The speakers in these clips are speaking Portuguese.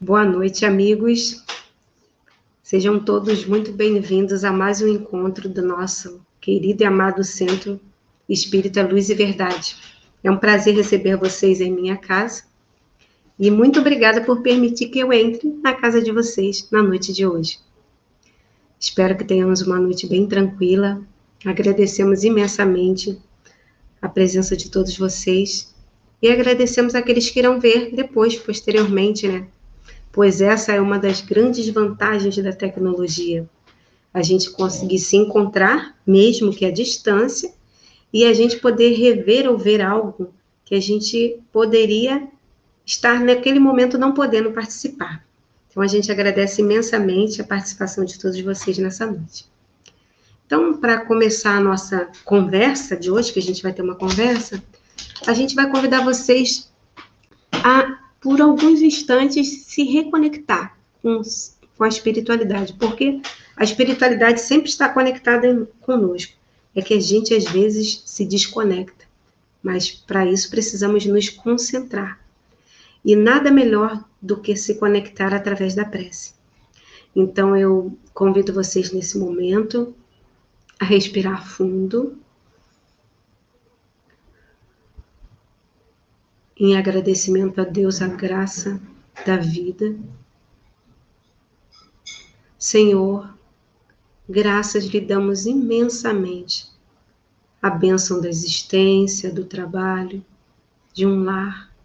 Boa noite, amigos. Sejam todos muito bem-vindos a mais um encontro do nosso querido e amado Centro Espírita Luz e Verdade. É um prazer receber vocês em minha casa e muito obrigada por permitir que eu entre na casa de vocês na noite de hoje. Espero que tenhamos uma noite bem tranquila. Agradecemos imensamente a presença de todos vocês e agradecemos àqueles que irão ver depois, posteriormente, né? Pois essa é uma das grandes vantagens da tecnologia. A gente conseguir se encontrar, mesmo que à distância, e a gente poder rever ou ver algo que a gente poderia estar naquele momento não podendo participar. Então, a gente agradece imensamente a participação de todos vocês nessa noite. Então, para começar a nossa conversa de hoje, que a gente vai ter uma conversa, a gente vai convidar vocês a, por alguns instantes, se reconectar com a espiritualidade, porque a espiritualidade sempre está conectada conosco. É que a gente, às vezes, se desconecta, mas para isso precisamos nos concentrar. E nada melhor do que se conectar através da prece. Então, eu convido vocês nesse momento a respirar fundo, em agradecimento a Deus, a graça da vida. Senhor, graças lhe damos imensamente. A bênção da existência, do trabalho, de um lar.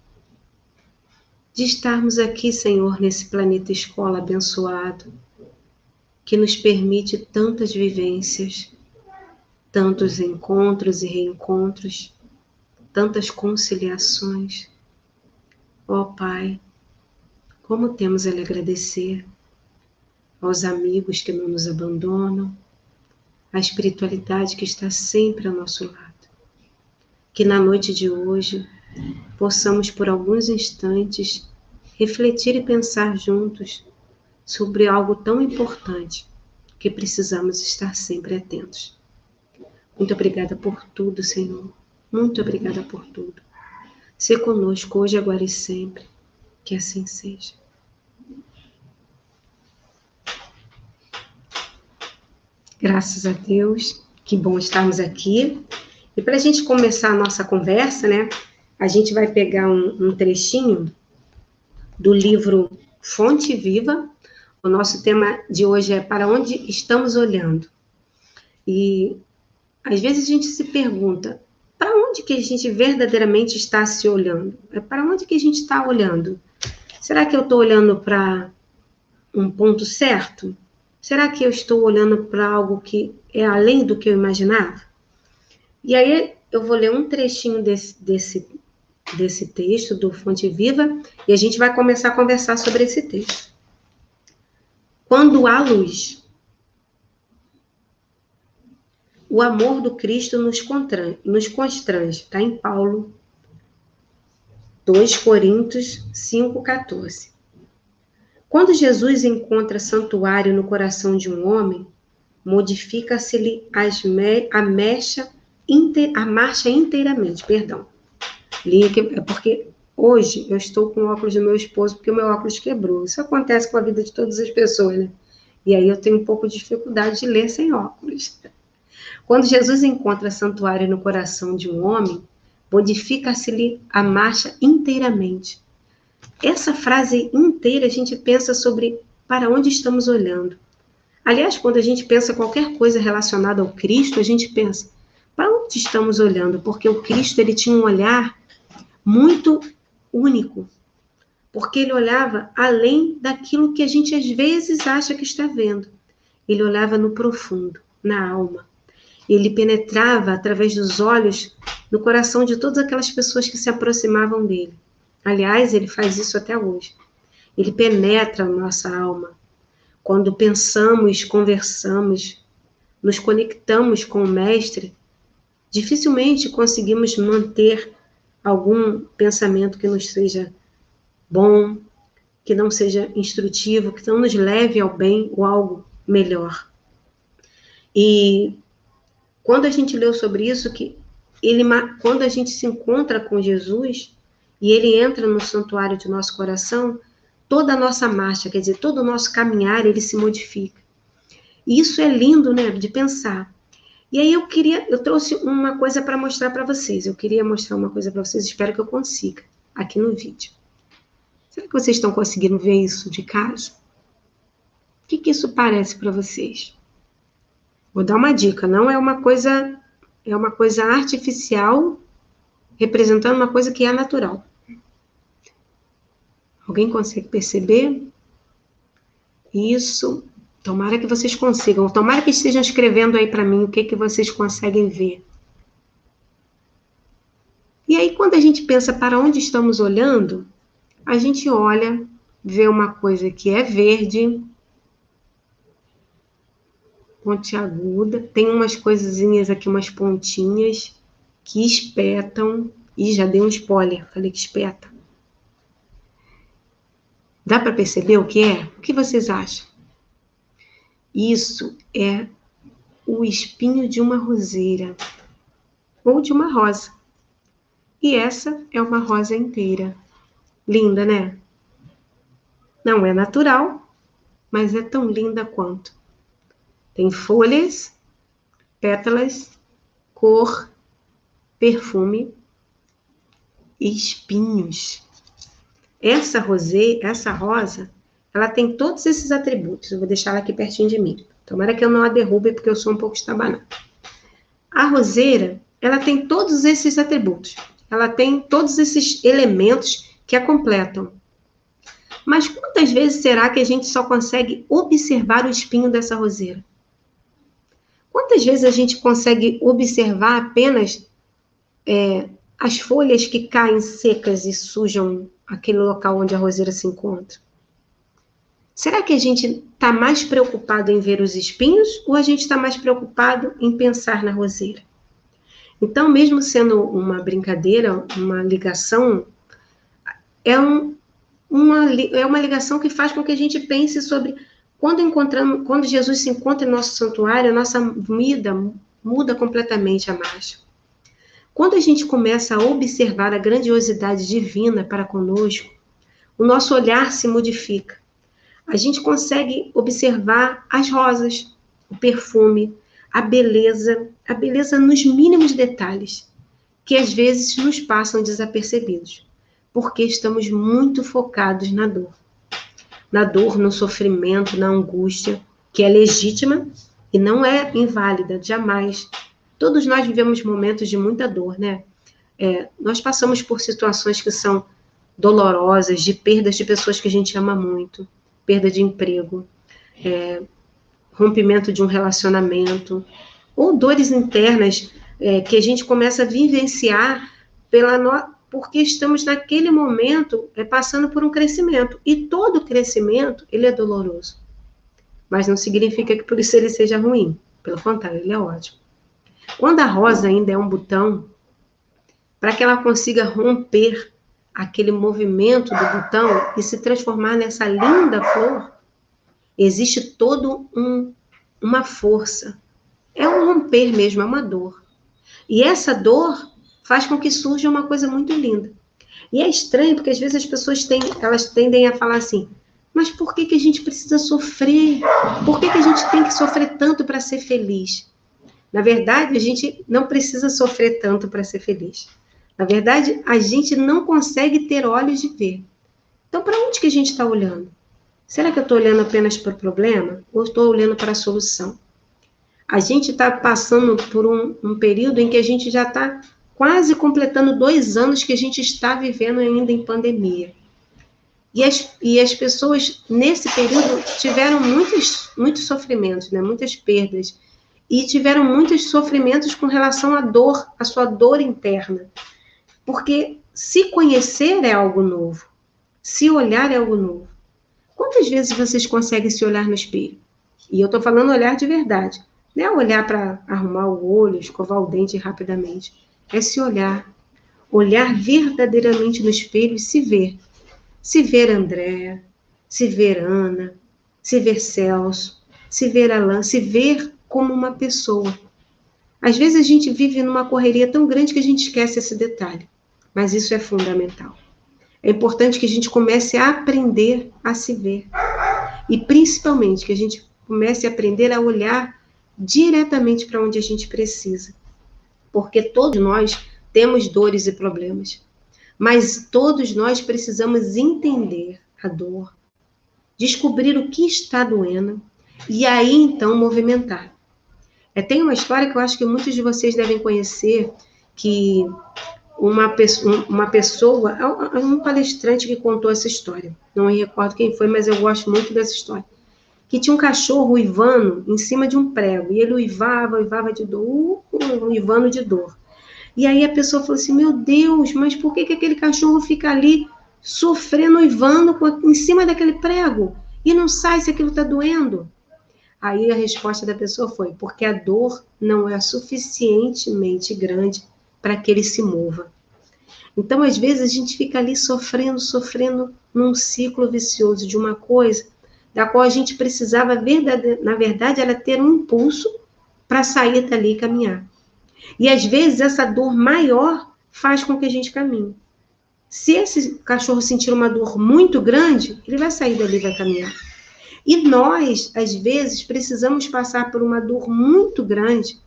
De estarmos aqui, Senhor, nesse planeta escola abençoado, que nos permite tantas vivências, tantos encontros e reencontros, tantas conciliações. Ó Pai, como temos a lhe agradecer aos amigos que não nos abandonam, à espiritualidade que está sempre ao nosso lado. Que na noite de hoje possamos por alguns instantes refletir e pensar juntos sobre algo tão importante que precisamos estar sempre atentos. Muito obrigada por tudo, Senhor. Muito obrigada por tudo. Se conosco hoje, agora e sempre. Que assim seja. Graças a Deus, que bom estarmos aqui. E para a gente começar a nossa conversa, né, a gente vai pegar um trechinho do livro Fonte Viva. O nosso tema de hoje é para onde estamos olhando. E às vezes a gente se pergunta, para onde que a gente verdadeiramente está se olhando? Para onde que a gente está olhando? Será que eu estou olhando para um ponto certo? Será que eu estou olhando para algo que é além do que eu imaginava? E aí eu vou ler um trechinho desse texto do Fonte Viva e a gente vai começar a conversar sobre esse texto. Quando há luz, o amor do Cristo nos constrange. Está em Paulo, 2 Coríntios 5,14. Quando Jesus encontra santuário no coração de um homem, modifica-se-lhe a marcha inteiramente. Li aqui, é porque hoje eu estou com o óculos do meu esposo, porque o meu óculos quebrou. Isso acontece com a vida de todas as pessoas, né? E aí eu tenho um pouco de dificuldade de ler sem óculos. Quando Jesus encontra santuário no coração de um homem, modifica-se-lhe a marcha inteiramente. Essa frase inteira a gente pensa sobre para onde estamos olhando. Aliás, quando a gente pensa qualquer coisa relacionada ao Cristo, a gente pensa, para onde estamos olhando? Porque o Cristo, ele tinha um olhar muito único, porque ele olhava além daquilo que a gente às vezes acha que está vendo. Ele olhava no profundo, na alma. Ele penetrava através dos olhos no coração de todas aquelas pessoas que se aproximavam dele. Aliás, ele faz isso até hoje. Ele penetra a nossa alma. Quando pensamos, conversamos, nos conectamos com o Mestre, dificilmente conseguimos manter algum pensamento que nos seja bom, que não seja instrutivo, que não nos leve ao bem ou algo melhor. E quando a gente leu sobre isso, que quando a gente se encontra com Jesus e ele entra no santuário de nosso coração, toda a nossa marcha, quer dizer, todo o nosso caminhar, ele se modifica. E isso é lindo, né, de pensar. E aí eu trouxe uma coisa para mostrar para vocês. Eu queria mostrar uma coisa para vocês, espero que eu consiga, aqui no vídeo. Será que vocês estão conseguindo ver isso de casa? O que isso parece para vocês? Vou dar uma dica, não é uma coisa, é uma coisa artificial, representando uma coisa que é natural. Alguém consegue perceber? Isso. Tomara que vocês consigam. Tomara que estejam escrevendo aí para mim o que vocês conseguem ver. E aí, quando a gente pensa para onde estamos olhando, a gente olha, vê uma coisa que é verde, pontiaguda, tem umas coisinhas aqui, umas pontinhas que espetam. Ih, já dei um spoiler, falei que espeta. Dá para perceber o que é? O que vocês acham? Isso é o espinho de uma roseira ou de uma rosa. E essa é uma rosa inteira. Linda, né? Não é natural, mas é tão linda quanto. Tem folhas, pétalas, cor, perfume e espinhos. Essa rosa, ela tem todos esses atributos. Eu vou deixar ela aqui pertinho de mim. Tomara que eu não a derrube, porque eu sou um pouco estabanada. A roseira, ela tem todos esses atributos. Ela tem todos esses elementos que a completam. Mas quantas vezes será que a gente só consegue observar o espinho dessa roseira? Quantas vezes a gente consegue observar apenas as folhas que caem secas e sujam aquele local onde a roseira se encontra? Será que a gente está mais preocupado em ver os espinhos ou a gente está mais preocupado em pensar na roseira? Então, mesmo sendo uma brincadeira, uma ligação, é uma ligação que faz com que a gente pense sobre quando Jesus se encontra em nosso santuário, a nossa vida muda completamente a marcha. Quando a gente começa a observar a grandiosidade divina para conosco, o nosso olhar se modifica. A gente consegue observar as rosas, o perfume, a beleza nos mínimos detalhes, que às vezes nos passam desapercebidos, porque estamos muito focados na dor, no sofrimento, na angústia, que é legítima e não é inválida, jamais. Todos nós vivemos momentos de muita dor, né? Nós passamos por situações que são dolorosas, de perdas de pessoas que a gente ama muito, perda de emprego, rompimento de um relacionamento, ou dores internas que a gente começa a vivenciar porque estamos naquele momento passando por um crescimento. E todo crescimento, ele é doloroso. Mas não significa que por isso ele seja ruim. Pelo contrário, ele é ótimo. Quando a rosa ainda é um botão, para que ela consiga romper aquele movimento do botão e se transformar nessa linda flor, existe toda uma força. É um romper mesmo, é uma dor. E essa dor faz com que surja uma coisa muito linda. E é estranho, porque às vezes as pessoas elas tendem a falar assim, mas por que a gente precisa sofrer? Por que a gente tem que sofrer tanto para ser feliz? Na verdade, a gente não precisa sofrer tanto para ser feliz. Na verdade, a gente não consegue ter olhos de ver. Então, para onde que a gente está olhando? Será que eu estou olhando apenas para o problema ou estou olhando para a solução? A gente está passando por um período em que a gente já está quase completando 2 anos que a gente está vivendo ainda em pandemia. E as pessoas, nesse período, tiveram muitos sofrimentos, né? Muitas perdas. E tiveram muitos sofrimentos com relação à dor, à sua dor interna. Porque se conhecer é algo novo. Se olhar é algo novo. Quantas vezes vocês conseguem se olhar no espelho? E eu estou falando olhar de verdade. Não é olhar para arrumar o olho, escovar o dente rapidamente. É se olhar. Olhar verdadeiramente no espelho e se ver. Se ver Andréa, se ver Ana, se ver Celso, se ver Alain, se ver como uma pessoa. Às vezes a gente vive numa correria tão grande que a gente esquece esse detalhe. Mas isso é fundamental. É importante que a gente comece a aprender a se ver. E, principalmente, que a gente comece a aprender a olhar diretamente para onde a gente precisa. Porque todos nós temos dores e problemas. Mas todos nós precisamos entender a dor, descobrir o que está doendo e aí, então, movimentar. Tem uma história que eu acho que muitos de vocês devem conhecer, que uma pessoa, um palestrante que contou essa história, não me recordo quem foi, mas eu gosto muito dessa história, que tinha um cachorro uivando em cima de um prego, e ele uivava de dor, uivando de dor. E aí a pessoa falou assim, meu Deus, mas por que aquele cachorro fica ali sofrendo, uivando em cima daquele prego? E não sai se aquilo está doendo? Aí a resposta da pessoa foi, porque a dor não é suficientemente grande para que ele se mova. Então, às vezes, a gente fica ali sofrendo num ciclo vicioso de uma coisa da qual a gente precisava, na verdade, era ter um impulso para sair dali e caminhar. E, às vezes, essa dor maior faz com que a gente caminhe. Se esse cachorro sentir uma dor muito grande, ele vai sair dali e vai caminhar. E nós, às vezes, precisamos passar por uma dor muito grande,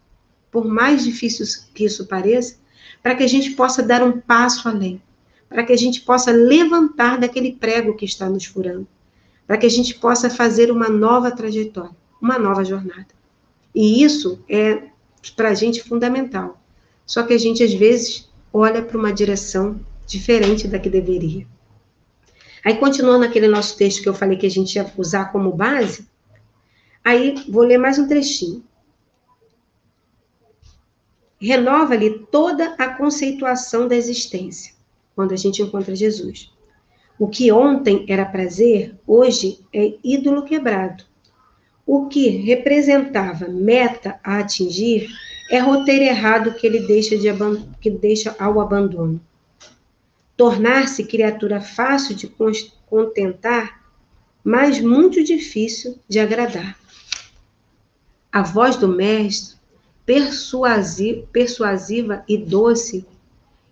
por mais difícil que isso pareça, para que a gente possa dar um passo além, para que a gente possa levantar daquele prego que está nos furando, para que a gente possa fazer uma nova trajetória, uma nova jornada. E isso é, para a gente, fundamental. Só que a gente, às vezes, olha para uma direção diferente da que deveria. Aí, continuando aquele nosso texto que eu falei que a gente ia usar como base, aí vou ler mais um trechinho. Renova-lhe toda a conceituação da existência, quando a gente encontra Jesus. O que ontem era prazer, hoje é ídolo quebrado. O que representava meta a atingir é roteiro errado que ele deixa ao abandono. Tornar-se criatura fácil de contentar, mas muito difícil de agradar. A voz do mestre, persuasiva e doce,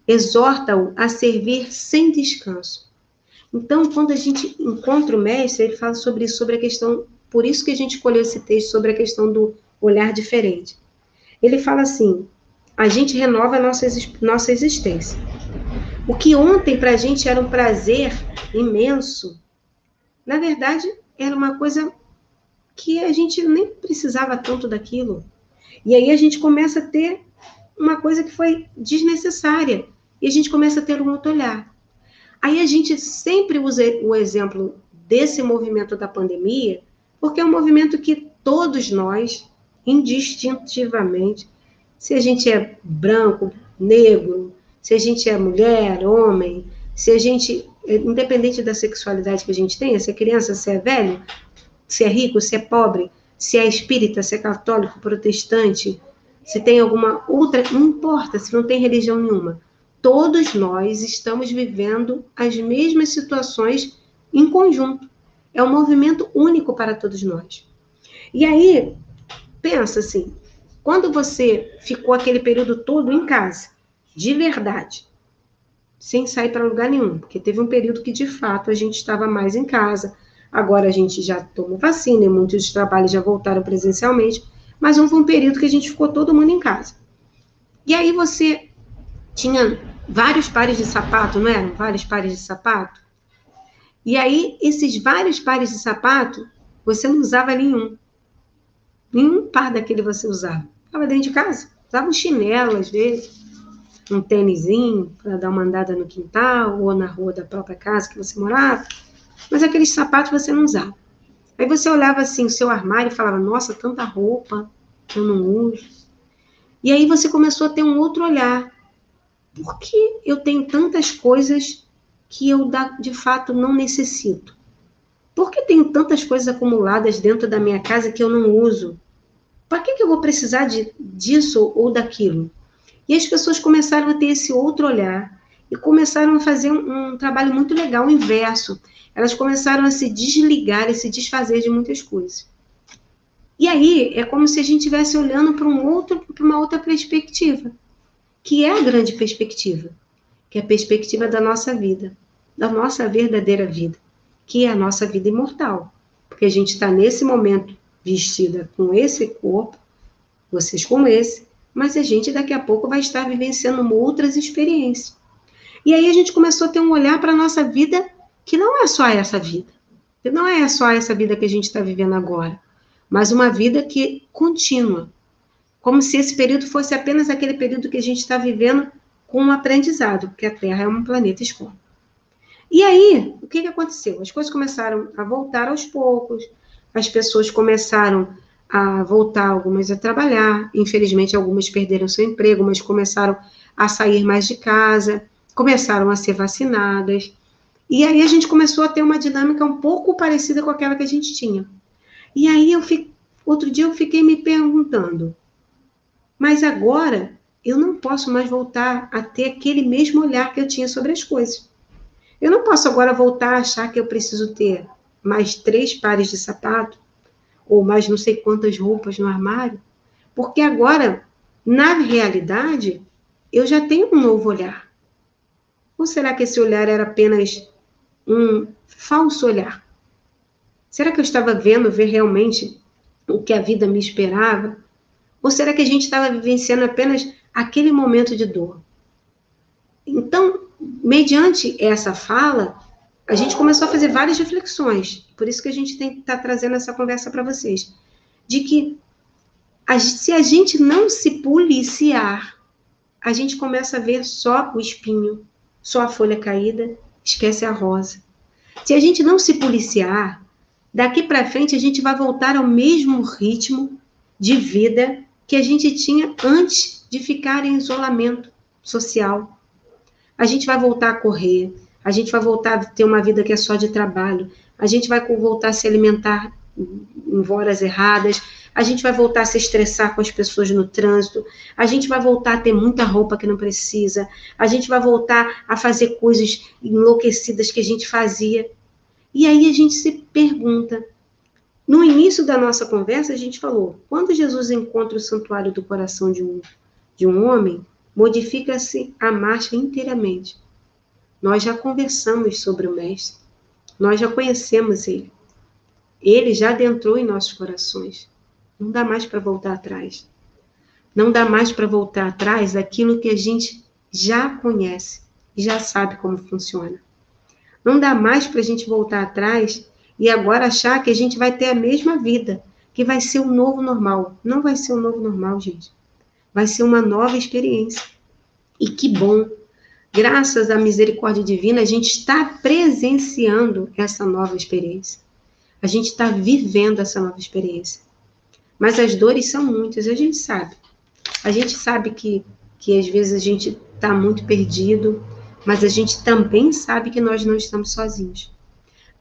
exorta-o a servir sem descanso. Então, quando a gente encontra o mestre, ele fala sobre isso, sobre a questão, por isso que a gente escolheu esse texto, sobre a questão do olhar diferente. Ele fala assim, a gente renova a nossa existência. O que ontem para a gente era um prazer imenso, na verdade, era uma coisa que a gente nem precisava tanto daquilo. E aí a gente começa a ter uma coisa que foi desnecessária. E a gente começa a ter um outro olhar. Aí a gente sempre usa o exemplo desse movimento da pandemia, porque é um movimento que todos nós, indistintivamente, se a gente é branco, negro, se a gente é mulher, homem, se a gente, independente da sexualidade que a gente tenha, se é criança, se é velho, se é rico, se é pobre, se é espírita, se é católico, protestante, se tem alguma outra, não importa, se não tem religião nenhuma. Todos nós estamos vivendo as mesmas situações em conjunto. É um movimento único para todos nós. E aí, pensa assim, quando você ficou aquele período todo em casa, de verdade, sem sair para lugar nenhum, porque teve um período que, de fato, a gente estava mais em casa, agora a gente já tomou vacina, e muitos trabalhos já voltaram presencialmente, mas houve um período que a gente ficou todo mundo em casa. E aí você tinha vários pares de sapato, não eram? Vários pares de sapato. E aí, esses vários pares de sapato, você não usava nenhum. Nenhum par daquele você usava. Estava dentro de casa. Usava um chinelo, às vezes, um tênisinho, para dar uma andada no quintal, ou na rua da própria casa que você morava. Mas aqueles sapatos você não usava. Aí você olhava assim o seu armário e falava, nossa, tanta roupa, eu não uso. E aí você começou a ter um outro olhar. Por que eu tenho tantas coisas que eu, de fato, não necessito? Por que tenho tantas coisas acumuladas dentro da minha casa que eu não uso? Para que eu vou precisar disso ou daquilo? E as pessoas começaram a ter esse outro olhar e começaram a fazer um trabalho muito legal, o inverso. Elas começaram a se desligar e se desfazer de muitas coisas. E aí, é como se a gente estivesse olhando para uma outra perspectiva, que é a grande perspectiva, que é a perspectiva da nossa vida. da nossa verdadeira vida, que é a nossa vida imortal. Porque a gente está nesse momento vestida com esse corpo, vocês com esse, mas a gente daqui a pouco vai estar vivenciando outras experiências. E aí a gente começou a ter um olhar para a nossa vida que não é só essa vida. Que não é só essa vida que a gente está vivendo agora, mas uma vida que contínua. Como se esse período fosse apenas aquele período que a gente está vivendo com um aprendizado, porque a Terra é um planeta escola. E aí, o que aconteceu? As coisas começaram a voltar aos poucos, as pessoas começaram a voltar, algumas a trabalhar, infelizmente algumas perderam seu emprego, mas começaram a sair mais de casa, começaram a ser vacinadas, e aí a gente começou a ter uma dinâmica um pouco parecida com aquela que a gente tinha. E aí outro dia eu fiquei me perguntando, mas agora eu não posso mais voltar a ter aquele mesmo olhar que eu tinha sobre as coisas. Eu não posso agora voltar a achar que eu preciso ter mais 3 pares de sapato, ou mais não sei quantas roupas no armário, porque agora, na realidade, eu já tenho um novo olhar. Ou será que esse olhar era apenas um falso olhar? Será que eu estava ver realmente o que a vida me esperava? Ou será que a gente estava vivenciando apenas aquele momento de dor? Então, mediante essa fala, a gente começou a fazer várias reflexões. Por isso que a gente tem que estar trazendo essa conversa para vocês. De que se a gente não se policiar, a gente começa a ver só o espinho, só a folha caída, esquece a rosa. Se a gente não se policiar, daqui para frente a gente vai voltar ao mesmo ritmo de vida que a gente tinha antes de ficar em isolamento social. A gente vai voltar a correr, a gente vai voltar a ter uma vida que é só de trabalho, a gente vai voltar a se alimentar em horas erradas, a gente vai voltar a se estressar com as pessoas no trânsito, a gente vai voltar a ter muita roupa que não precisa, a gente vai voltar a fazer coisas enlouquecidas que a gente fazia. E aí a gente se pergunta, no início da nossa conversa a gente falou, quando Jesus encontra o santuário do coração de um homem, modifica-se a marcha inteiramente. Nós já conversamos sobre o Mestre, nós já conhecemos ele. Ele já adentrou em nossos corações. Não dá mais para voltar atrás. Não dá mais para voltar atrás daquilo que a gente já conhece e já sabe como funciona. Não dá mais para a gente voltar atrás e agora achar que a gente vai ter a mesma vida, que vai ser o novo normal. Não vai ser o novo normal, gente. Vai ser uma nova experiência. E que bom! Graças à misericórdia divina, a gente está presenciando essa nova experiência. A gente está vivendo essa nova experiência. Mas as dores são muitas, a gente sabe. A gente sabe que às vezes a gente está muito perdido, mas a gente também sabe que nós não estamos sozinhos.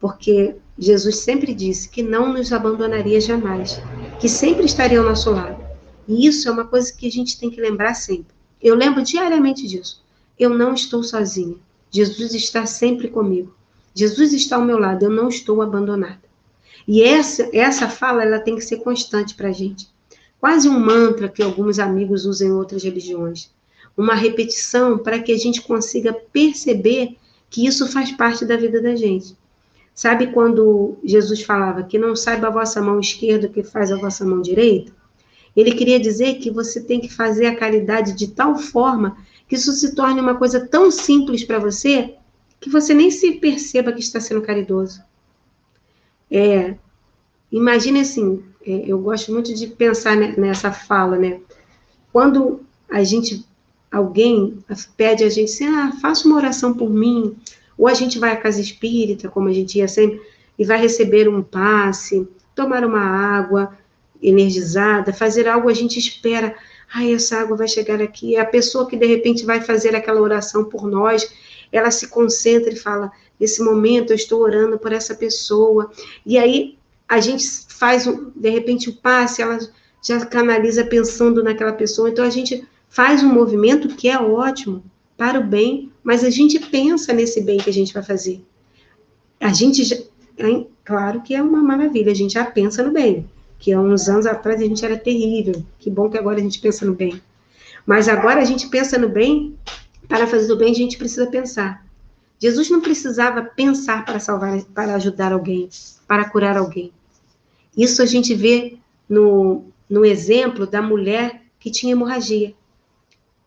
Porque Jesus sempre disse que não nos abandonaria jamais, que sempre estaria ao nosso lado. E isso é uma coisa que a gente tem que lembrar sempre. Eu lembro diariamente disso. Eu não estou sozinha. Jesus está sempre comigo. Jesus está ao meu lado, eu não estou abandonada. E essa fala, ela tem que ser constante para a gente. Quase um mantra que alguns amigos usam em outras religiões. Uma repetição para que a gente consiga perceber que isso faz parte da vida da gente. Sabe quando Jesus falava que não saiba a vossa mão esquerda o que faz a vossa mão direita? Ele queria dizer que você tem que fazer a caridade de tal forma que isso se torne uma coisa tão simples para você que você nem se perceba que está sendo caridoso. Imagine assim, eu gosto muito de pensar nessa fala, né? Quando alguém pede a gente assim, faça uma oração por mim, ou a gente vai à casa espírita, como a gente ia sempre, e vai receber um passe, tomar uma água energizada, fazer algo, a gente espera, essa água vai chegar aqui, a pessoa que de repente vai fazer aquela oração por nós, ela se concentra e fala, nesse momento eu estou orando por essa pessoa, e aí a gente faz, de repente, o passe, ela já canaliza pensando naquela pessoa, então a gente faz um movimento que é ótimo, para o bem, mas a gente pensa nesse bem que a gente vai fazer. Claro que é uma maravilha, a gente já pensa no bem, que há uns anos atrás a gente era terrível, que bom que agora a gente pensa no bem. Mas agora a gente pensa no bem, para fazer o bem a gente precisa pensar. Jesus não precisava pensar para salvar, para ajudar alguém, para curar alguém. Isso a gente vê no exemplo da mulher que tinha hemorragia.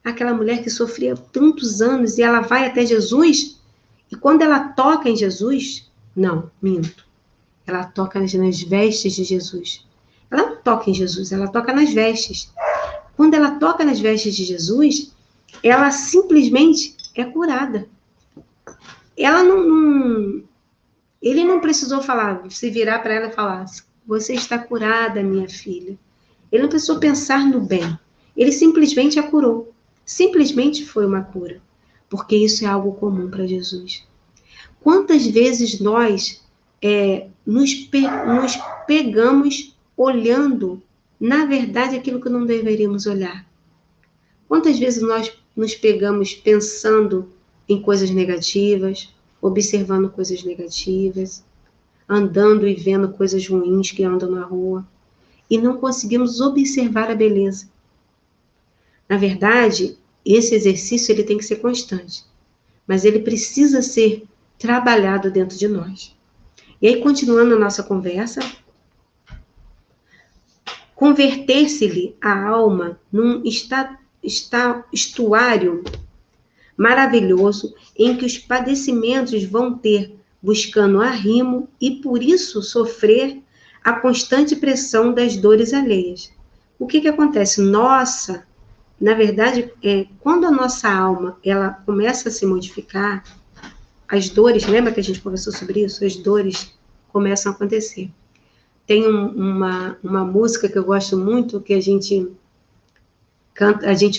Aquela mulher que sofria tantos anos e ela vai até Jesus, e quando ela toca em Jesus, não, minto. Ela toca nas vestes de Jesus. Ela não toca em Jesus, ela toca nas vestes. Quando ela toca nas vestes de Jesus, ela simplesmente é curada. Ela ele não precisou falar, se virar para ela e falar: você está curada, minha filha. Ele não precisou pensar no bem. Ele simplesmente a curou. Simplesmente foi uma cura. Porque isso é algo comum para Jesus. Quantas vezes nós nos pegamos olhando, na verdade, aquilo que não deveríamos olhar? Quantas vezes nós nos pegamos pensando em coisas negativas, observando coisas negativas, andando e vendo coisas ruins que andam na rua, e não conseguimos observar a beleza? Na verdade, esse exercício ele tem que ser constante, mas ele precisa ser trabalhado dentro de nós. E aí, continuando a nossa conversa, converter-se-lhe a alma num estuário maravilhoso em que os padecimentos vão ter buscando arrimo e por isso sofrer a constante pressão das dores alheias. O que acontece? Na verdade, quando a nossa alma ela começa a se modificar, as dores, lembra que a gente conversou sobre isso? As dores começam a acontecer. Tem uma música que eu gosto muito, que a gente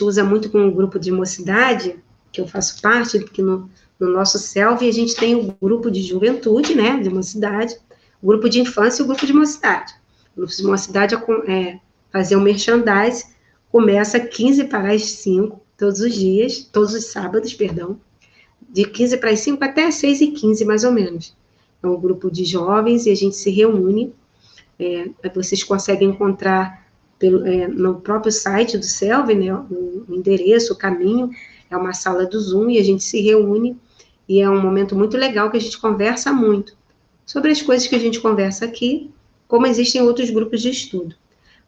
usa muito com um grupo de mocidade, que eu faço parte, que no nosso CELV, a gente tem o grupo de juventude, né, de mocidade, o grupo de infância e o grupo de mocidade. O grupo de mocidade fazer um merchandise, começa 15 para as 5, todos os dias, todos os sábados, perdão, de 15 para as 5 até 6h15, mais ou menos. É um grupo de jovens e a gente se reúne. Vocês conseguem encontrar no próprio site do CELV, né, o endereço, o caminho, é uma sala do Zoom e a gente se reúne e é um momento muito legal que a gente conversa muito sobre as coisas que a gente conversa aqui, como existem outros grupos de estudo.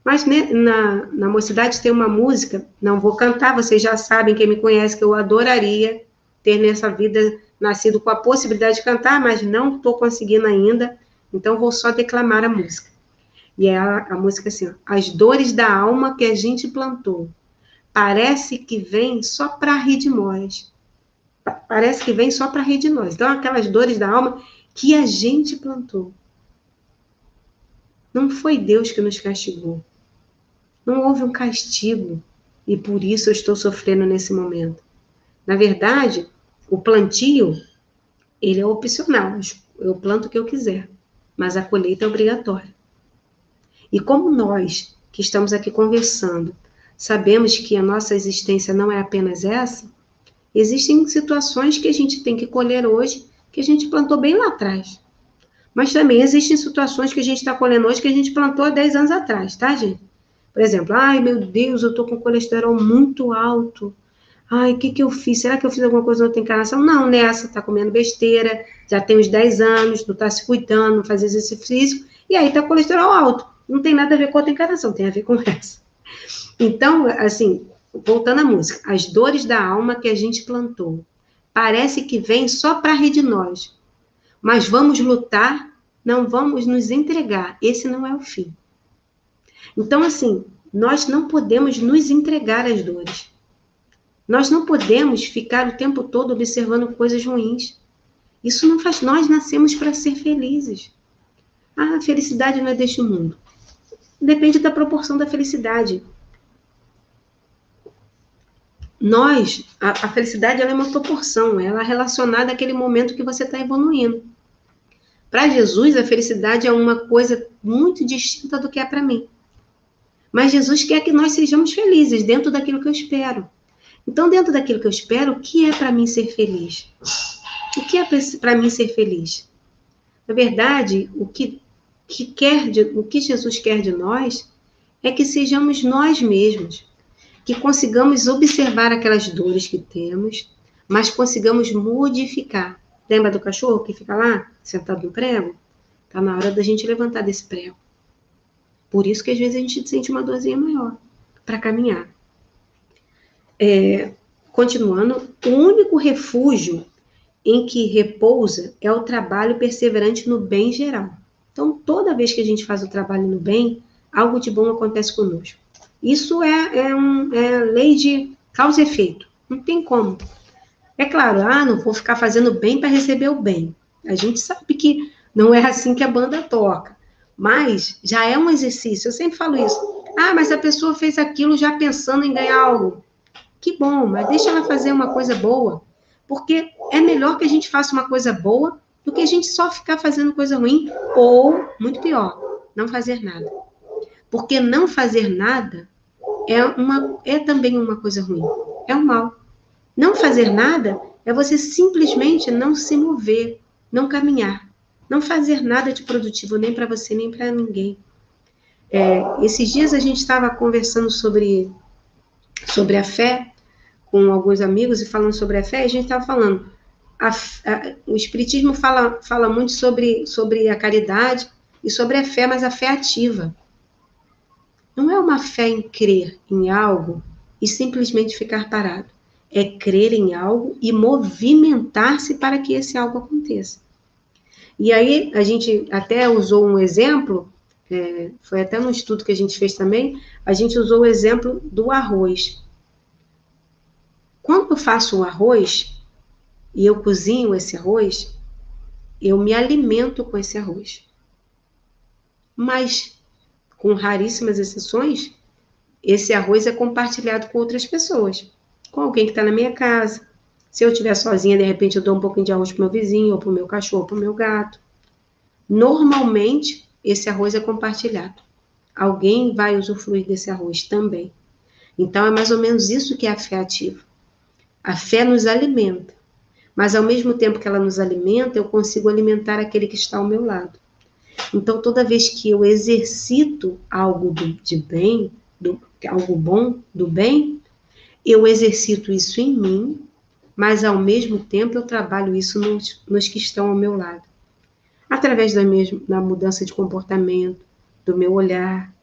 Mas né, na mocidade tem uma música, não vou cantar, vocês já sabem, quem me conhece, que eu adoraria ter nessa vida nascido com a possibilidade de cantar, mas não estou conseguindo ainda, então vou só declamar a música. E é a música assim, ó: as dores da alma que a gente plantou, parece que vem só para rir de nós. Parece que vem só para rir de nós. Então, aquelas dores da alma que a gente plantou. Não foi Deus que nos castigou. Não houve um castigo e por isso eu estou sofrendo nesse momento. Na verdade, o plantio, ele é opcional. Eu planto o que eu quiser, mas a colheita é obrigatória. E como nós, que estamos aqui conversando, sabemos que a nossa existência não é apenas essa, existem situações que a gente tem que colher hoje, que a gente plantou bem lá atrás. Mas também existem situações que a gente está colhendo hoje, que a gente plantou há 10 anos atrás, tá, gente? Por exemplo, ai, meu Deus, eu estou com colesterol muito alto. Ai, o que eu fiz? Será que eu fiz alguma coisa na outra encarnação? Não, nessa, tá comendo besteira, já tem uns 10 anos, não tá se cuidando, não faz exercício físico, e aí tá com colesterol alto. Não tem nada a ver com a outra encarnação, tem a ver com essa. Então, assim, voltando à música, as dores da alma que a gente plantou, parece que vem só para rir de nós, mas vamos lutar, não vamos nos entregar, esse não é o fim. Então, assim, nós não podemos nos entregar às dores. Nós não podemos ficar o tempo todo observando coisas ruins. Isso não faz, nós nascemos para ser felizes. A felicidade não é deste mundo. Depende da proporção da felicidade. A felicidade ela é uma proporção, ela é relacionada àquele momento que você está evoluindo. Para Jesus, a felicidade é uma coisa muito distinta do que é para mim. Mas Jesus quer que nós sejamos felizes dentro daquilo que eu espero. Então, dentro daquilo que eu espero, o que é para mim ser feliz? O que é para mim ser feliz? Na verdade, o que Jesus quer de nós é que sejamos nós mesmos, que consigamos observar aquelas dores que temos, mas consigamos modificar. Lembra do cachorro que fica lá, sentado no prego? Está na hora da gente levantar desse prego. Por isso que às vezes a gente sente uma dorzinha maior para caminhar. Continuando, o único refúgio em que repousa é o trabalho perseverante no bem geral. Então, toda vez que a gente faz o trabalho no bem, algo de bom acontece conosco. Isso é lei de causa e efeito. Não tem como. É claro, não vou ficar fazendo bem para receber o bem. A gente sabe que não é assim que a banda toca. Mas já é um exercício. Eu sempre falo isso. Mas a pessoa fez aquilo já pensando em ganhar algo. Que bom, mas deixa ela fazer uma coisa boa. Porque é melhor que a gente faça uma coisa boa do que a gente só ficar fazendo coisa ruim. Ou, muito pior, não fazer nada. Porque não fazer nada é também uma coisa ruim. É um mal. Não fazer nada é você simplesmente não se mover, não caminhar. Não fazer nada de produtivo, nem para você, nem para ninguém. Esses dias a gente estava conversando sobre a fé, com alguns amigos, e falando sobre a fé, a gente estava falando, o Espiritismo fala muito sobre a caridade e sobre a fé, mas a fé ativa. Não é uma fé em crer em algo e simplesmente ficar parado. É crer em algo e movimentar-se para que esse algo aconteça. E aí, a gente até usou um exemplo, foi até no estudo que a gente fez também, a gente usou o exemplo do arroz. Quando eu faço o arroz, e eu cozinho esse arroz, eu me alimento com esse arroz. Mas, com raríssimas exceções, esse arroz é compartilhado com outras pessoas. Com alguém que está na minha casa. Se eu estiver sozinha, de repente eu dou um pouquinho de arroz para o meu vizinho, ou para o meu cachorro, ou para o meu gato. Normalmente, esse arroz é compartilhado. Alguém vai usufruir desse arroz também. Então, é mais ou menos isso que é a fé ativa. A fé nos alimenta. Mas, ao mesmo tempo que ela nos alimenta, eu consigo alimentar aquele que está ao meu lado. Então, toda vez que eu exercito algo de bem, algo bom, do bem, eu exercito isso em mim, mas, ao mesmo tempo, eu trabalho isso nos que estão ao meu lado. Através da mudança de comportamento, do meu olhar,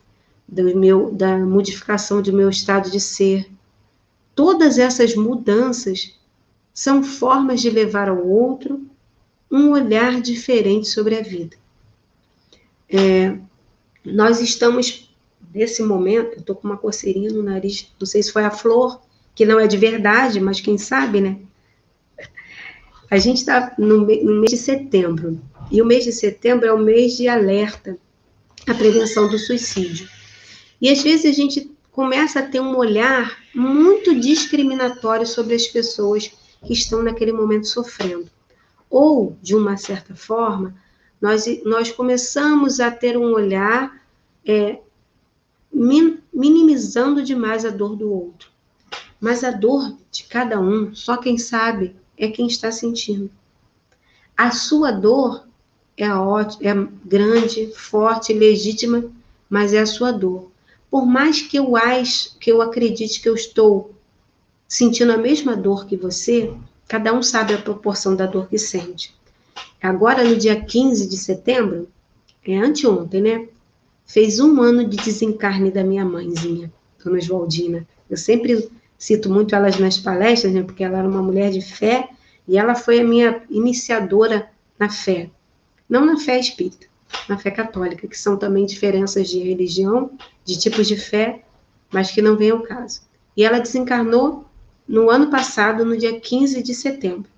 da modificação do meu estado de ser. Todas essas mudanças são formas de levar ao outro um olhar diferente sobre a vida. Nós estamos, nesse momento, eu estou com uma coceirinha no nariz, não sei se foi a flor, que não é de verdade, mas quem sabe, né? A gente está no mês de setembro, e o mês de setembro é o mês de alerta à prevenção do suicídio. E às vezes a gente começa a ter um olhar muito discriminatório sobre as pessoas que estão naquele momento sofrendo. Ou, de uma certa forma, nós começamos a ter um olhar minimizando demais a dor do outro. Mas a dor de cada um, só quem sabe é quem está sentindo. A sua dor é grande, forte, legítima, mas é a sua dor. Por mais que eu acredite que eu estou sentindo a mesma dor que você, cada um sabe a proporção da dor que sente. Agora, no dia 15 de setembro, anteontem, né? Fez 1 ano de desencarne da minha mãezinha, Dona Oswaldina. Eu sempre cito muito elas nas palestras, né? Porque ela era uma mulher de fé e ela foi a minha iniciadora na fé. Não na fé espírita, na fé católica, que são também diferenças de religião, de tipos de fé, mas que não vem ao caso. E ela desencarnou no ano passado, no dia 15 de setembro.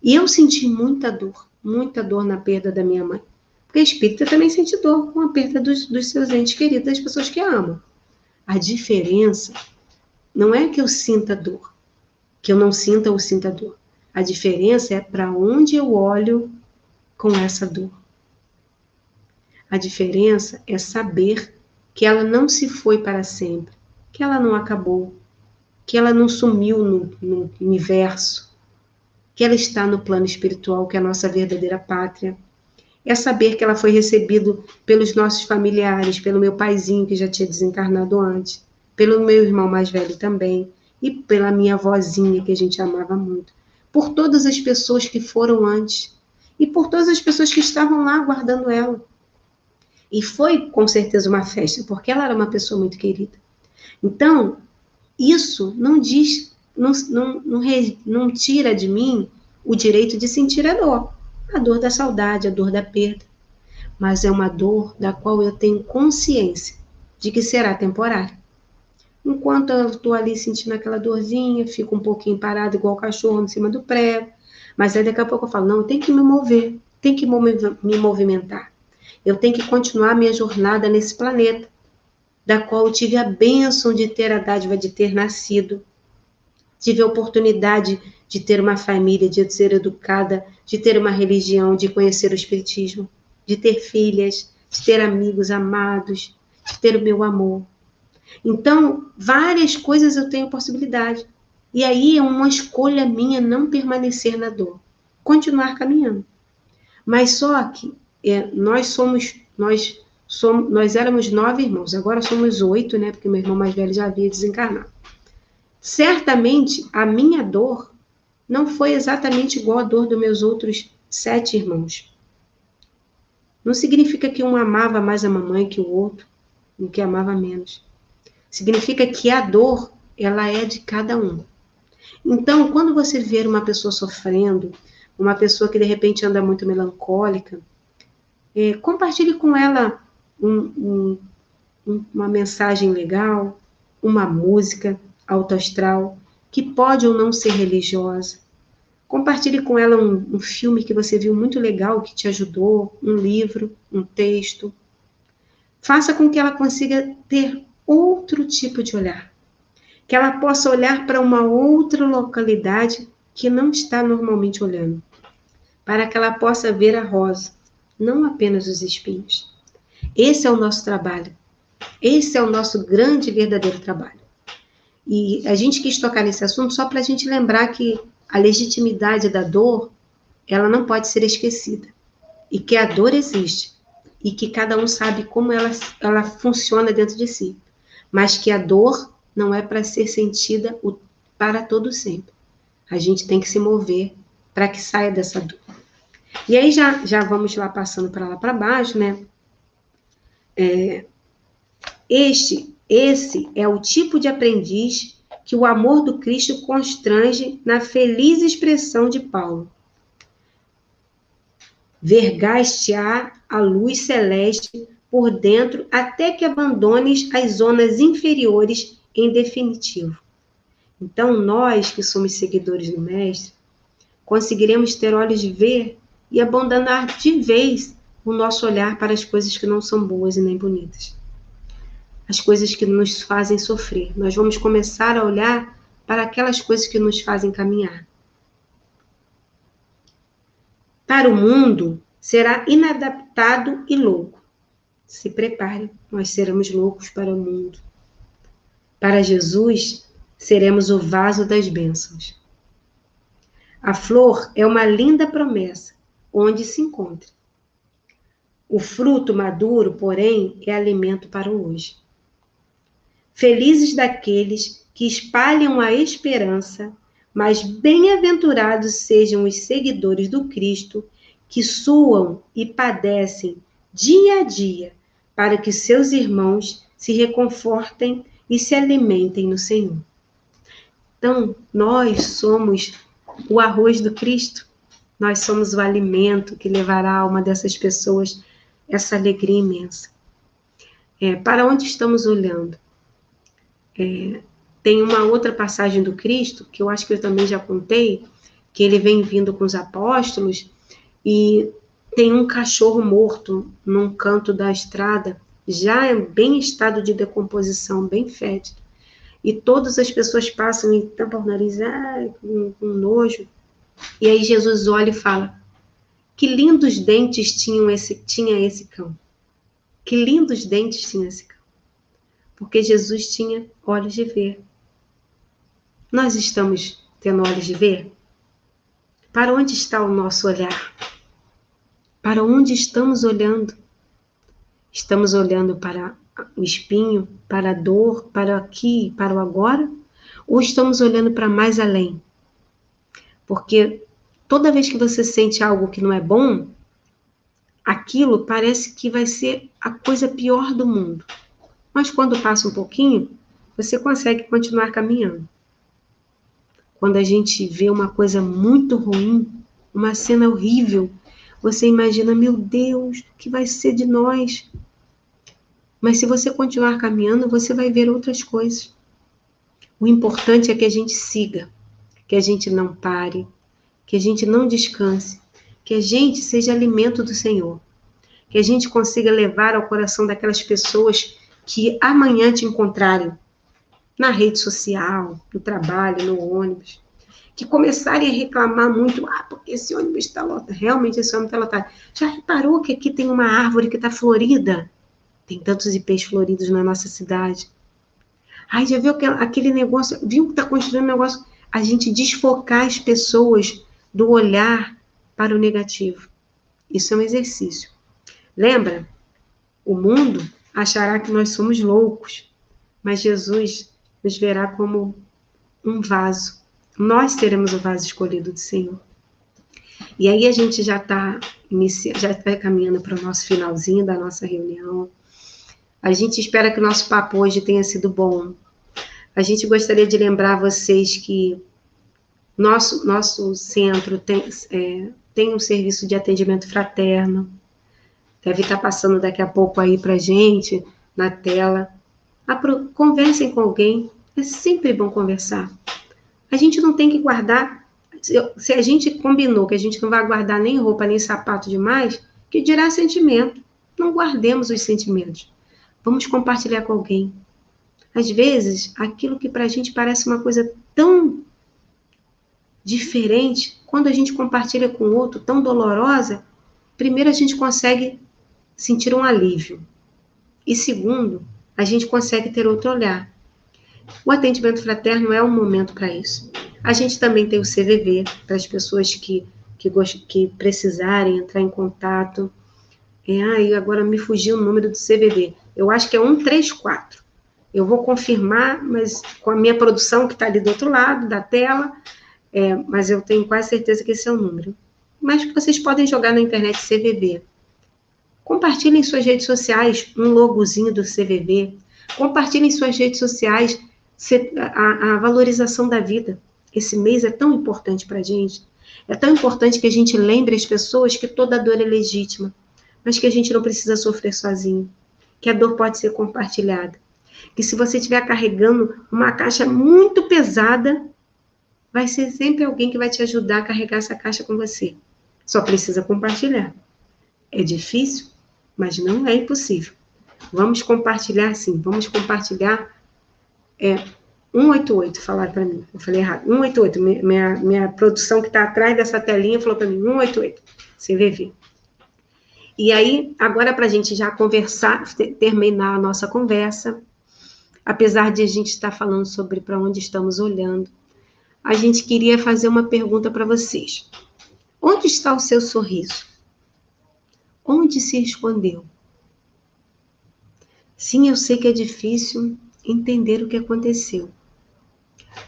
E eu senti muita dor na perda da minha mãe. Porque a espírita também sente dor com a perda dos seus entes queridos, das pessoas que amam. A diferença não é que eu sinta dor, que eu não sinta ou sinta dor. A diferença é para onde eu olho com essa dor. A diferença é saber que ela não se foi para sempre, que ela não acabou, que ela não sumiu no universo, que ela está no plano espiritual, que é a nossa verdadeira pátria. É saber que ela foi recebida pelos nossos familiares, pelo meu paizinho, que já tinha desencarnado antes, pelo meu irmão mais velho também, e pela minha avózinha, que a gente amava muito. por todas as pessoas que foram antes e por todas as pessoas que estavam lá aguardando ela. E foi, com certeza, uma festa, porque ela era uma pessoa muito querida. Então, isso não diz, não tira de mim o direito de sentir a dor da saudade, a dor da perda. Mas é uma dor da qual eu tenho consciência de que será temporária. Enquanto eu estou ali sentindo aquela dorzinha, fico um pouquinho parada igual o cachorro em cima do prego, mas aí daqui a pouco eu falo, não, eu tenho que me mover, tenho que me movimentar. Eu tenho que continuar a minha jornada nesse planeta, da qual eu tive a bênção de ter a dádiva de ter nascido, tive a oportunidade de ter uma família, de ser educada, de ter uma religião, de conhecer o espiritismo, de ter filhas, de ter amigos amados, de ter o meu amor. Então, várias coisas eu tenho possibilidade. E aí é uma escolha minha não permanecer na dor, continuar caminhando. Mas só que nós éramos 9 irmãos, agora somos 8, né? Porque meu irmão mais velho já havia desencarnado. Certamente, a minha dor não foi exatamente igual à dor dos meus outros 7 irmãos. Não significa que um amava mais a mamãe que o outro, um que amava menos. Significa que a dor, ela é de cada um. Então, quando você vê uma pessoa sofrendo, uma pessoa que de repente anda muito melancólica, compartilhe com ela uma mensagem legal, uma música alto astral, que pode ou não ser religiosa. Compartilhe com ela um filme que você viu muito legal, que te ajudou, um livro, um texto. Faça com que ela consiga ter outro tipo de olhar. Que ela possa olhar para uma outra localidade que não está normalmente olhando. Para que ela possa ver a rosa, não apenas os espinhos. Esse é o nosso trabalho. Esse é o nosso grande e verdadeiro trabalho. E a gente quis tocar nesse assunto só para a gente lembrar que a legitimidade da dor, ela não pode ser esquecida. E que a dor existe. E que cada um sabe como ela funciona dentro de si. Mas que a dor não é para ser sentida para todo sempre. A gente tem que se mover para que saia dessa dor. E aí já vamos lá passando para lá para baixo, né? Esse é o tipo de aprendiz que o amor do Cristo constrange na feliz expressão de Paulo. Vergaste-á a luz celeste por dentro até que abandones as zonas inferiores em definitivo. Então, nós que somos seguidores do Mestre, conseguiremos ter olhos de ver e abandonar de vez o nosso olhar para as coisas que não são boas e nem bonitas. As coisas que nos fazem sofrer. Nós vamos começar a olhar para aquelas coisas que nos fazem caminhar. Para o mundo, será inadaptado e louco. Se prepare, nós seremos loucos para o mundo. Para Jesus, seremos o vaso das bênçãos. A flor é uma linda promessa, onde se encontra. O fruto maduro, porém, é alimento para o hoje. Felizes daqueles que espalham a esperança, mas bem-aventurados sejam os seguidores do Cristo, que suam e padecem dia a dia, para que seus irmãos se reconfortem e se alimentem no Senhor. Então, nós somos o arroz do Cristo, nós somos o alimento que levará à alma dessas pessoas essa alegria imensa. Para onde estamos olhando? Tem uma outra passagem do Cristo, que eu acho que eu também já contei, que ele vem vindo com os apóstolos e tem um cachorro morto num canto da estrada, já bem em estado de decomposição, bem fétido. E todas as pessoas passam e tampam o nariz, com nojo. E aí Jesus olha e fala, que lindos dentes tinha esse cão. Que lindos dentes tinha esse cão. Porque Jesus tinha olhos de ver. Nós estamos tendo olhos de ver? Para onde está o nosso olhar? Para onde estamos olhando? Estamos olhando para o espinho, para a dor, para aqui, para o agora? Ou estamos olhando para mais além? Porque toda vez que você sente algo que não é bom, aquilo parece que vai ser a coisa pior do mundo. Mas quando passa um pouquinho, você consegue continuar caminhando. Quando a gente vê uma coisa muito ruim, uma cena horrível, você imagina, meu Deus, o que vai ser de nós? Mas se você continuar caminhando, você vai ver outras coisas. O importante é que a gente siga, que a gente não pare, que a gente não descanse, que a gente seja alimento do Senhor, que a gente consiga levar ao coração daquelas pessoas que amanhã te encontrarem na rede social, no trabalho, no ônibus, que começarem a reclamar muito, porque esse ônibus está lotado, realmente esse ônibus está lotado. Já reparou que aqui tem uma árvore que está florida? Tem tantos ipês floridos na nossa cidade. Ai, já viu aquele negócio, viu que está construindo um negócio? A gente desfocar as pessoas do olhar para o negativo. Isso é um exercício. Lembra? O mundo achará que nós somos loucos, mas Jesus nos verá como um vaso. Nós seremos o vaso escolhido do Senhor. E aí a gente já está caminhando para o nosso finalzinho da nossa reunião. A gente espera que o nosso papo hoje tenha sido bom. A gente gostaria de lembrar vocês que nosso centro tem um serviço de atendimento fraterno. Deve estar passando daqui a pouco aí para a gente, na tela. Conversem com alguém. É sempre bom conversar. A gente não tem que guardar. Se a gente combinou que a gente não vai guardar nem roupa, nem sapato demais, que dirá sentimento. Não guardemos os sentimentos. Vamos compartilhar com alguém. Às vezes, aquilo que para a gente parece uma coisa tão diferente, quando a gente compartilha com o outro, tão dolorosa, primeiro a gente consegue sentir um alívio. E segundo, a gente consegue ter outro olhar. O atendimento fraterno é um momento para isso. A gente também tem o CVV, para as pessoas que precisarem entrar em contato. Agora me fugiu o número do CVV. Eu acho que é 134. Eu vou confirmar, mas com a minha produção que está ali do outro lado da tela, mas eu tenho quase certeza que esse é o número. Mas vocês podem jogar na internet CVV. Compartilhem em suas redes sociais um logozinho do CVV. Compartilhem em suas redes sociais a valorização da vida. Esse mês é tão importante para a gente. É tão importante que a gente lembre as pessoas que toda dor é legítima, mas que a gente não precisa sofrer sozinho, que a dor pode ser compartilhada. Que se você estiver carregando uma caixa muito pesada, vai ser sempre alguém que vai te ajudar a carregar essa caixa com você. Só precisa compartilhar. É difícil, mas não é impossível. Vamos compartilhar sim, vamos compartilhar 188, falaram para mim. Eu falei errado, 188. Minha produção que está atrás dessa telinha falou para mim, 188, CVV. E aí, agora para a gente já conversar, terminar a nossa conversa, apesar de a gente estar falando sobre para onde estamos olhando, a gente queria fazer uma pergunta para vocês. Onde está o seu sorriso? Onde se escondeu? Sim, eu sei que é difícil entender o que aconteceu,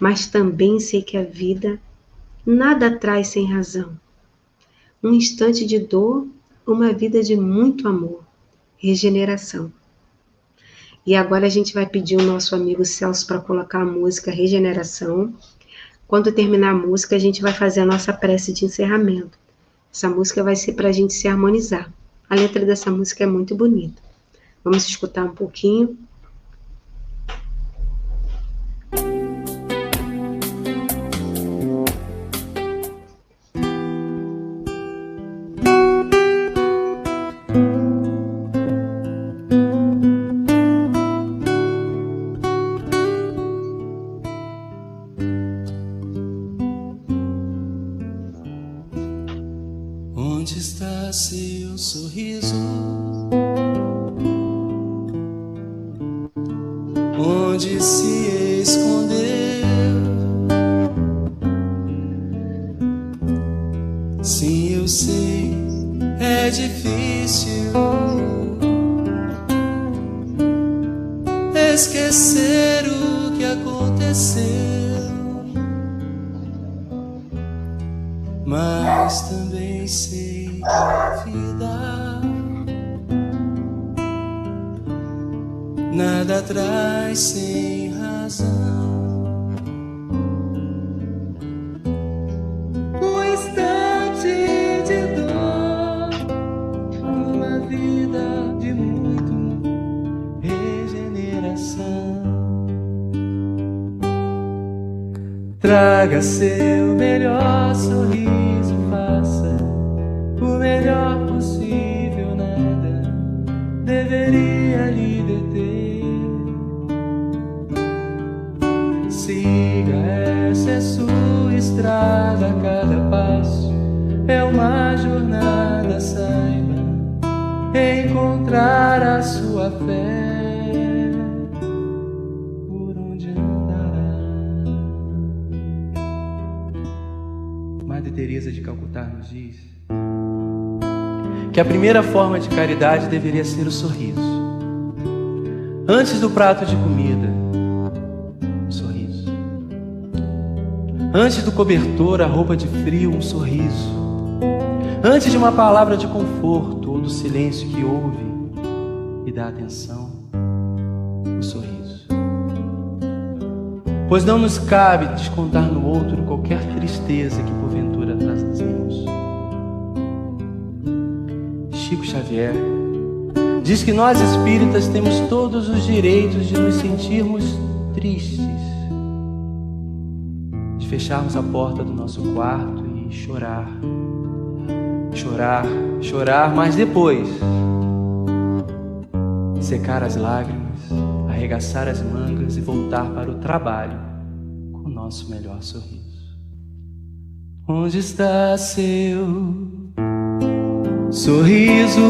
mas também sei que a vida nada traz sem razão. Um instante de dor, uma vida de muito amor, regeneração. E agora a gente vai pedir o nosso amigo Celso para colocar a música Regeneração. Quando terminar a música, a gente vai fazer a nossa prece de encerramento. Essa música vai ser para a gente se harmonizar. A letra dessa música é muito bonita. Vamos escutar um pouquinho. Onde está seu sorriso? Onde se escondeu? Sim, eu sei, é difícil esquecer o que aconteceu. mas também sei que a vida nada traz sem razão. Um instante de dor, uma vida de muito regeneração. Traga seu melhor sorriso, faça o melhor possível, nada deveria lhe deter. Siga, essa é sua estrada, cada passo é uma jornada, saiba encontrar a sua fé por onde andará. Madre Teresa de Calcutá nos diz que a primeira forma de caridade deveria ser o sorriso. Antes do prato de comida, um sorriso. Antes do cobertor, a roupa de frio, um sorriso. Antes de uma palavra de conforto ou do silêncio que ouve e dá atenção, um sorriso. Pois não nos cabe descontar no outro qualquer tristeza que porventura trazemos. Chico Xavier diz que nós espíritas temos todos os direitos de nos sentirmos tristes, de fecharmos a porta do nosso quarto e chorar, chorar, chorar, mas depois secar as lágrimas, arregaçar as mangas e voltar para o trabalho com o nosso melhor sorriso. Onde está seu sorriso?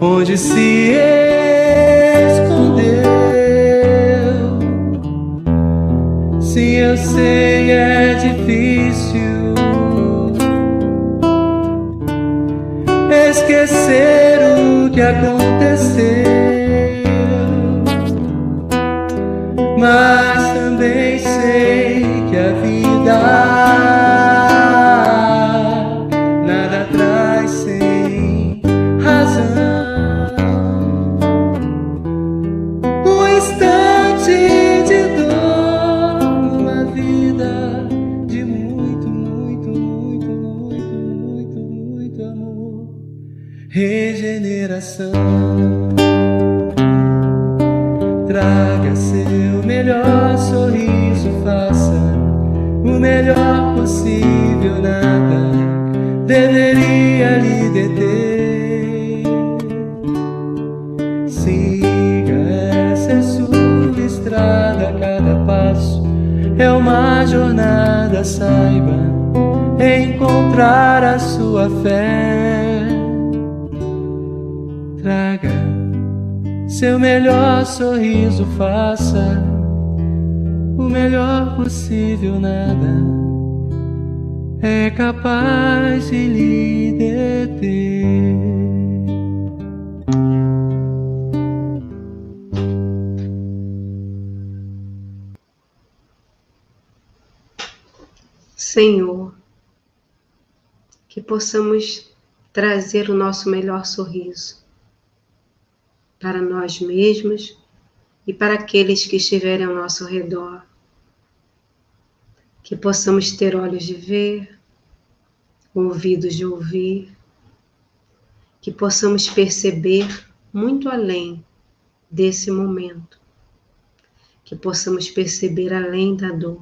Onde se escondeu? Sim, eu sei, é difícil esquecer o que aconteceu, mas também sei que a vida nada traz sem razão. Um instante de dor, uma vida de muito, muito, muito, muito, muito, muito amor, regeneração. Traga seu melhor sorriso, faça o melhor possível, nada deveria lhe deter. Siga, essa é sua estrada, cada passo é uma jornada, saiba encontrar a sua fé. Traga seu melhor sorriso, faça o melhor possível, nada é capaz de lhe deter. Senhor, que possamos trazer o nosso melhor sorriso para nós mesmos e para aqueles que estiverem ao nosso redor. Que possamos ter olhos de ver, ouvidos de ouvir, que possamos perceber muito além desse momento, que possamos perceber além da dor,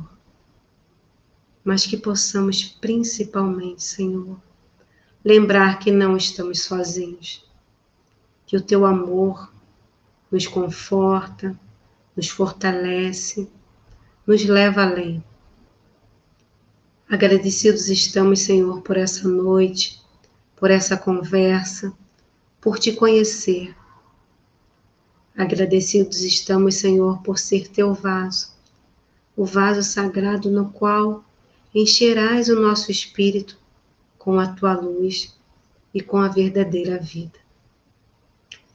mas que possamos principalmente, Senhor, lembrar que não estamos sozinhos, que o Teu amor nos conforta, nos fortalece, nos leva além. Agradecidos estamos, Senhor, por essa noite, por essa conversa, por Te conhecer. Agradecidos estamos, Senhor, por ser Teu vaso, o vaso sagrado no qual encherás o nosso espírito com a Tua luz e com a verdadeira vida.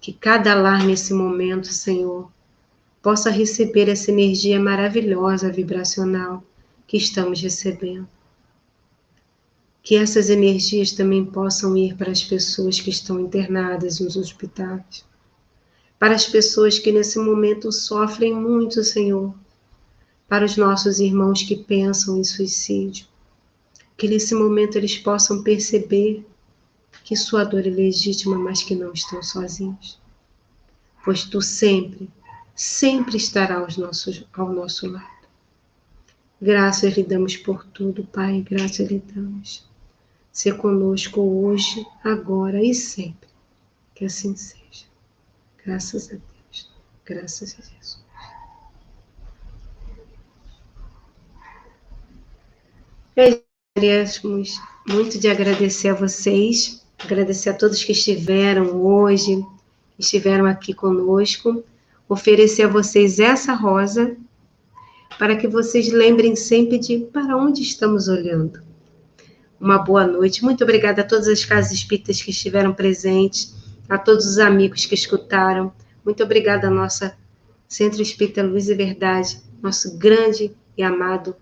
Que cada lar nesse momento, Senhor, possa receber essa energia maravilhosa vibracional que estamos recebendo. Que essas energias também possam ir para as pessoas que estão internadas nos hospitais, para as pessoas que nesse momento sofrem muito, Senhor, para os nossos irmãos que pensam em suicídio, que nesse momento eles possam perceber que sua dor é legítima, mas que não estão sozinhos, pois Tu sempre, sempre estarás ao nosso lado. Graças lhe damos por tudo, Pai, graças lhe damos. Ser conosco hoje, agora e sempre. Que assim seja. Graças a Deus. Graças a Jesus. Gostaríamos muito de agradecer a vocês, agradecer a todos que estiveram hoje, que estiveram aqui conosco, oferecer a vocês essa rosa, para que vocês lembrem sempre de para onde estamos olhando. Uma boa noite. Muito obrigada a todas as casas espíritas que estiveram presentes, a todos os amigos que escutaram. Muito obrigada a nossa Centro Espírita Luz e Verdade, nosso grande e amado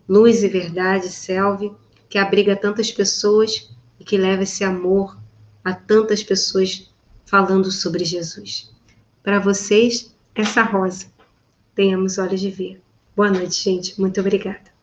Luz e Verdade, Selvi, que abriga tantas pessoas e que leva esse amor a tantas pessoas falando sobre Jesus. Para vocês, essa rosa. Tenhamos olhos de ver. Boa noite, gente. Muito obrigada.